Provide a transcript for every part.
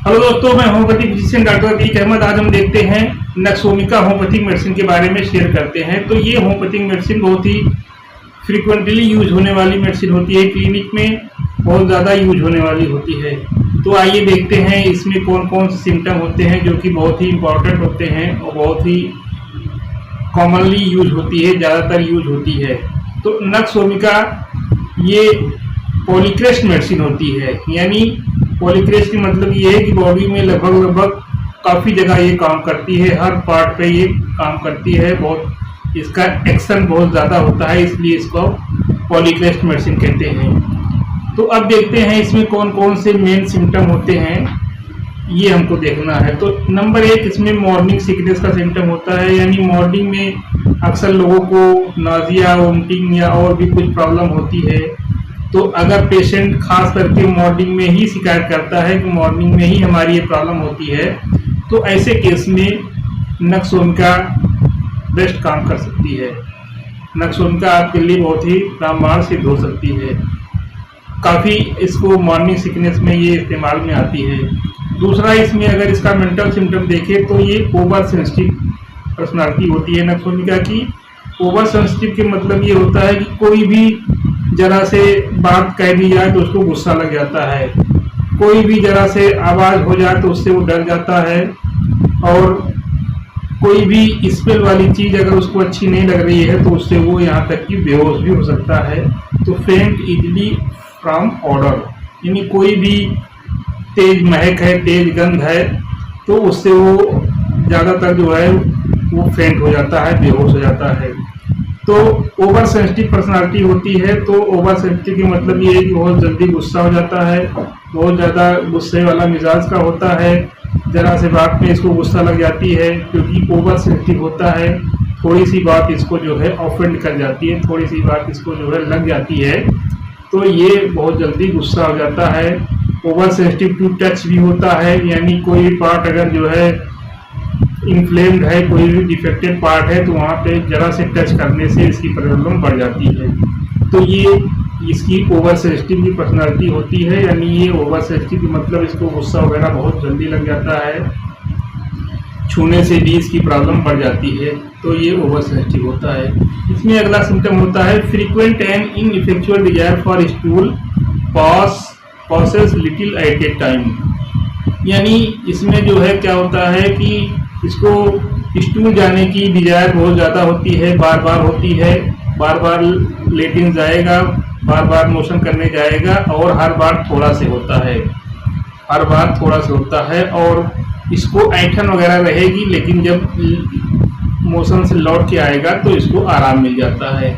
Hello दोस्तों, मैं homeopathic physician doctor Atiq Ahmad. आज हम देखते हैं नक्सोमिका होम्योपैथिक मेडिसिन के बारे में शेयर करते हैं। तो ये होम्योपैथिक मेडिसिन बहुत ही फ्रीक्वेंटली यूज होने वाली मेडिसिन होती है, क्लिनिक में बहुत ज़्यादा यूज होने वाली होती है। तो आइए देखते हैं इसमें कौन कौन से सिम्टम होते हैं जो कि बहुत ही इंपॉर्टेंट होते हैं और बहुत ही कॉमनली यूज होती है, ज़्यादातर यूज होती है। तो नक्सोमिका ये पॉलीक्रेस्ट मेडिसिन होती है, यानी पॉलीक्रेस्ट की मतलब ये है कि बॉडी में लगभग काफ़ी जगह ये काम करती है, हर पार्ट पे ये काम करती है। बहुत इसका एक्शन बहुत ज़्यादा होता है, इसलिए इसको पॉलीक्रेस्ट मेडिसिन कहते हैं। तो अब देखते हैं इसमें कौन कौन से मेन सिम्टम होते हैं, ये हमको देखना है। तो नंबर 1 इसमें मॉर्निंग सिकनेस का सिम्टम होता है, यानी मॉर्निंग में अक्सर लोगों को नाजिया, वोमिटिंग या और भी कुछ प्रॉब्लम होती है। तो अगर पेशेंट खास करके मॉर्निंग में ही शिकायत करता है कि मॉर्निंग में ही हमारी ये प्रॉब्लम होती है, तो ऐसे केस में नक्सोमिका बेस्ट काम कर सकती है। नक्सोमिका आपके लिए बहुत ही रामबाण सिद्ध हो सकती है। काफ़ी इसको मॉर्निंग सिकनेस में ये इस्तेमाल में आती है। दूसरा, इसमें अगर इसका मेंटल सिम्टम देखें तो ये ओवर सेंसिटिव पर्सनालिटी होती है नक्सोमिका की। ओवर सेंसिटिव के मतलब ये होता है कि कोई भी जरा से बात कह दी जाए तो उसको गुस्सा लग जाता है, कोई भी जरा से आवाज़ हो जाए तो उससे वो डर जाता है, और कोई भी स्मेल वाली चीज़ अगर उसको अच्छी नहीं लग रही है तो उससे वो यहाँ तक कि बेहोश भी हो सकता है। तो फेंट इजली फ्रॉम ऑर्डर, यानी कोई भी तेज महक है, तेज गंध है, तो उससे वो ज़्यादातर जो है वो फेंट हो जाता है, बेहोश हो जाता है। तो ओवर सेंसिटिव पर्सनालिटी होती है। तो ओवर सेंसिटिव का मतलब ये है कि बहुत जल्दी गुस्सा हो जाता है, बहुत ज़्यादा गुस्से वाला मिजाज का होता है, ज़रा से बात में इसको गुस्सा लग जाती है, क्योंकि ओवर सेंसिटिव होता है। थोड़ी सी बात इसको जो है ऑफेंड कर जाती है, थोड़ी सी बात इसको जो है लग जाती है, तो ये बहुत जल्दी गुस्सा हो जाता है। ओवर सेंसिटिव टू टच भी होता है, यानी कोई पार्ट अगर जो है इन्फ्लेम्ड है, कोई भी डिफेक्टेड पार्ट है, तो वहाँ पे जरा से टच करने से इसकी प्रॉब्लम बढ़ जाती है। तो ये इसकी ओवर सेंसिटिव की पर्सनालिटी होती है, यानी ये ओवर सेंसिटिव मतलब इसको गुस्सा वगैरह बहुत जल्दी लग जाता है, छूने से भी इसकी प्रॉब्लम बढ़ जाती है। तो ये ओवर सेंसिटिव होता है। इसमें अगला सिम्टम होता है frequent and ineffectual desire for stool passes little at a time, यानी इसमें जो है क्या होता है कि इसको स्टूल जाने की डिजायर बहुत ज़्यादा होती है, बार बार होती है, बार बार लेटिन जाएगा, बार बार मोशन करने जाएगा, और हर बार थोड़ा से होता है, हर बार थोड़ा से होता है। और इसको ऐंठन वगैरह रहेगी, लेकिन जब मोशन से लौट के आएगा तो इसको आराम मिल जाता है।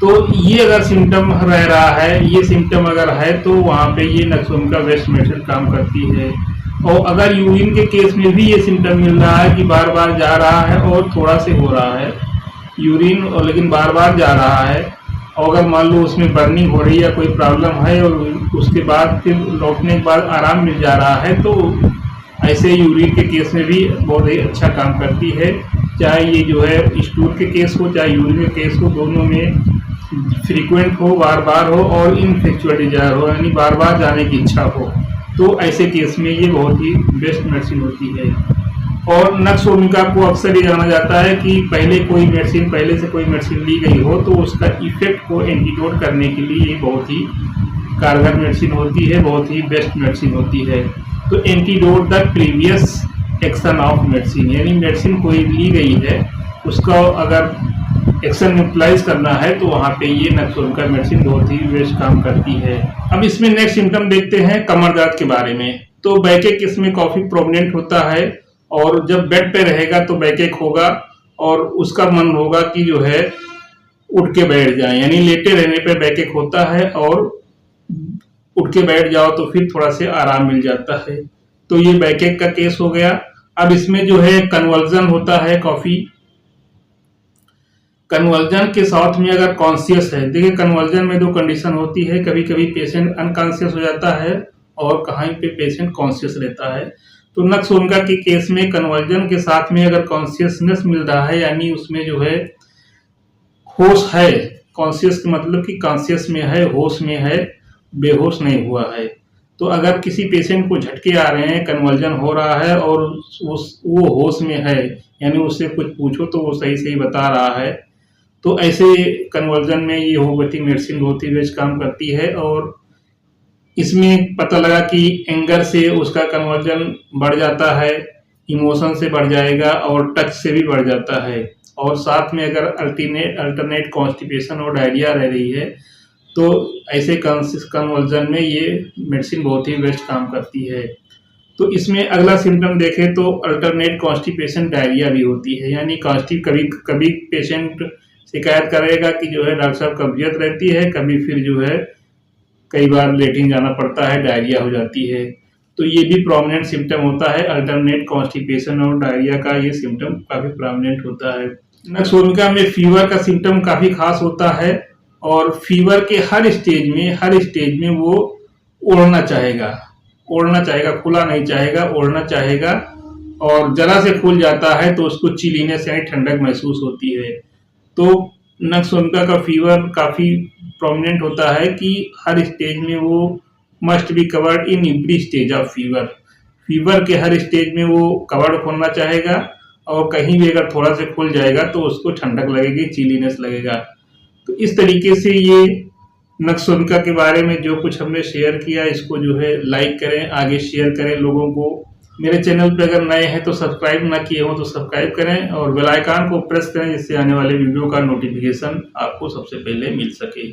तो ये अगर सिम्टम रह रहा है, ये सिम्टम अगर है, तो वहाँ पे ये नक्सोमिका बेस्ट मेडिसिन काम करती है। और अगर यूरिन के केस में भी ये सिम्टम मिल रहा है कि बार बार जा रहा है और थोड़ा से हो रहा है यूरिन, और लेकिन बार बार जा रहा है, और अगर मान लो उसमें बर्निंग हो रही है, कोई प्रॉब्लम है, और उसके बाद फिर लौटने के बाद आराम मिल जा रहा है, तो ऐसे यूरिन के केस में भी बहुत ही अच्छा काम करती है। चाहे ये जो है स्टूल के केस हो, चाहे यूरिन के केस हो, दोनों में फ्रीक्वेंट हो, बार बार हो, और इनफेक्चुअल डिजायर हो, यानी बार बार जाने की इच्छा हो, तो ऐसे केस में ये बहुत ही बेस्ट मेडिसिन होती है। और नक्सोमिका को अक्सर ये जाना जाता है कि पहले से कोई मेडिसिन ली गई हो, तो उसका इफेक्ट को एंटीडोट करने के लिए ये बहुत ही कारगर मेडिसिन होती है, बहुत ही बेस्ट मेडिसिन होती है। तो antidote the previous action of medicine, यानी मेडिसिन कोई ली गई है, उसका अगर एक्शन न्यूट्रलाइज करना है, तो वहाँ पे ये नक्सोमिका मेडिसिन बहुत ही बेस्ट काम करती है। अब इसमें नेक्स्ट सिम्टम देखते हैं कमर दर्द के बारे में। तो बैकएक इसमें काफ़ी प्रोमिनेंट होता है, और जब बेड पे रहेगा तो बैकएक होगा, और उसका मन होगा कि जो है उठ के बैठ जाए, यानी लेटे रहने पे बैकएक होता है, और उठ के बैठ जाओ तो फिर थोड़ा से आराम मिल जाता है। तो ये बैकएक का केस हो गया। अब इसमें जो है कन्वर्जन होता है काफ़ी। कन्वर्जन के साथ में अगर कॉन्शियस है, देखिए कन्वर्जन में दो कंडीशन होती है, कभी कभी पेशेंट अनकॉन्शियस हो जाता है और कहीं पे पेशेंट कॉन्शियस रहता है। तो नक्सोमिका के केस में कन्वर्जन के साथ में अगर कॉन्शियसनेस मिल रहा है, यानी उसमें जो है होश है, कॉन्शियस का मतलब कि कॉन्शियस में है, होश में है, बेहोश नहीं हुआ है, तो अगर किसी पेशेंट को झटके आ रहे हैं, कन्वर्जन हो रहा है और वो होश में है, यानी उससे कुछ पूछो तो वो सही सही बता रहा है, तो ऐसे कन्वर्जन में ये होम्योपैथिक मेडिसिन बहुत ही बेस्ट काम करती है। और इसमें पता लगा कि एंगर से उसका कन्वर्जन बढ़ जाता है, इमोशन से बढ़ जाएगा और टच से भी बढ़ जाता है। और साथ में अगर अल्टरनेट कॉन्स्टिपेशन और डायरिया रह रही है तो ऐसे कन्वर्जन में ये मेडिसिन बहुत ही बेस्ट काम करती है। तो इसमें अगला सिम्टम देखें तो अल्टरनेट कॉन्स्टिपेशन डायरिया भी होती है, यानी कभी कभी पेशेंट शिकायत करेगा कि जो है डॉक्टर साहब कब्जियत रहती है, कभी फिर जो है कई बार लेटिन जाना पड़ता है, डायरिया हो जाती है। तो ये भी प्रोमिनेंट सिम्टम होता है, अल्टरनेट कॉन्स्टिपेशन और डायरिया का ये सिम्टम काफ़ी प्रोमिनेंट होता है। नक्सोमिका में फीवर का सिम्टम काफ़ी खास होता है और फीवर के हर स्टेज में वो ओढ़ना चाहेगा, खुला नहीं चाहेगा, ओढ़ना चाहेगा। और जरा से खुल जाता है तो उसको चिलीनेस यानी ठंडक महसूस होती है। तो नक्सोमिका का फीवर काफ़ी प्रोमिनेंट होता है कि हर स्टेज में वो must be covered in every stage of fever. Fever के हर स्टेज में वो कवर्ड होना चाहेगा और कहीं भी अगर थोड़ा से खुल जाएगा तो उसको ठंडक लगेगी, चिलीनेस लगेगा। तो इस तरीके से ये नक्सोमिका के बारे में जो कुछ हमने शेयर किया, इसको जो है लाइक करें, आगे शेयर करें लोगों को। मेरे चैनल पे अगर नए हैं तो सब्सक्राइब ना किए हो तो सब्सक्राइब करें और बेल आइकन को प्रेस करें, जिससे आने वाले वीडियो का नोटिफिकेशन आपको सबसे पहले मिल सके।